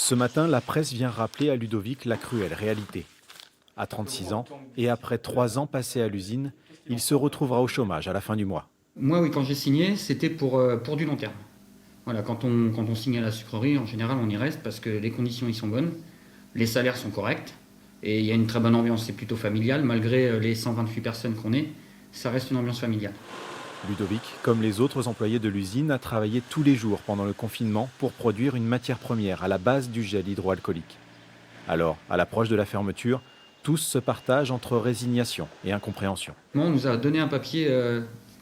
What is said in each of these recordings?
Ce matin, la presse vient rappeler à Ludovic la cruelle réalité. À 36 ans, et après 3 ans passés à l'usine, il se retrouvera au chômage à la fin du mois. Moi, oui, quand j'ai signé, c'était pour du long terme. Voilà, quand on signe à la sucrerie, en général, on y reste parce que les conditions y sont bonnes, les salaires sont corrects, et il y a une très bonne ambiance, c'est plutôt familial, malgré les 128 personnes qu'on est, ça reste une ambiance familiale. Ludovic, comme les autres employés de l'usine, a travaillé tous les jours pendant le confinement pour produire une matière première à la base du gel hydroalcoolique. Alors, à l'approche de la fermeture, tous se partagent entre résignation et incompréhension. Moi, on nous a donné un papier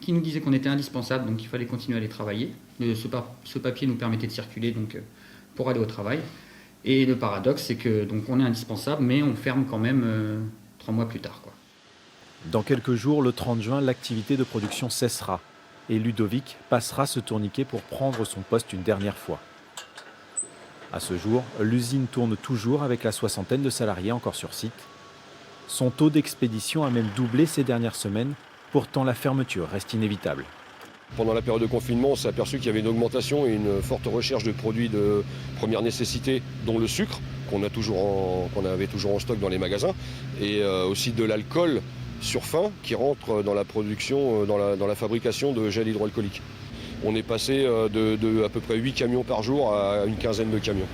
qui nous disait qu'on était indispensable, donc il fallait continuer à aller travailler. Ce papier nous permettait de circuler pour aller au travail. Et le paradoxe, c'est que donc on est indispensable, mais on ferme quand même 3 mois plus tard, quoi. Dans quelques jours, le 30 juin, l'activité de production cessera et Ludovic passera ce tourniquet pour prendre son poste une dernière fois. À ce jour, l'usine tourne toujours avec la soixantaine de salariés encore sur site. Son taux d'expédition a même doublé ces dernières semaines, pourtant la fermeture reste inévitable. Pendant la période de confinement, on s'est aperçu qu'il y avait une augmentation et une forte recherche de produits de première nécessité, dont le sucre, qu'on avait toujours en stock dans les magasins, et aussi de l'alcool sur fin qui rentre dans la production, dans la fabrication de gel hydroalcoolique. On est passé de à peu près 8 camions par jour à une quinzaine de camions.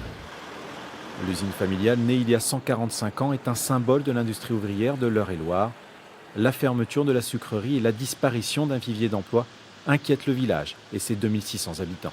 L'usine familiale, née il y a 145 ans, est un symbole de l'industrie ouvrière de l'Eure-et-Loir. La fermeture de la sucrerie et la disparition d'un vivier d'emploi inquiètent le village et ses 2600 habitants.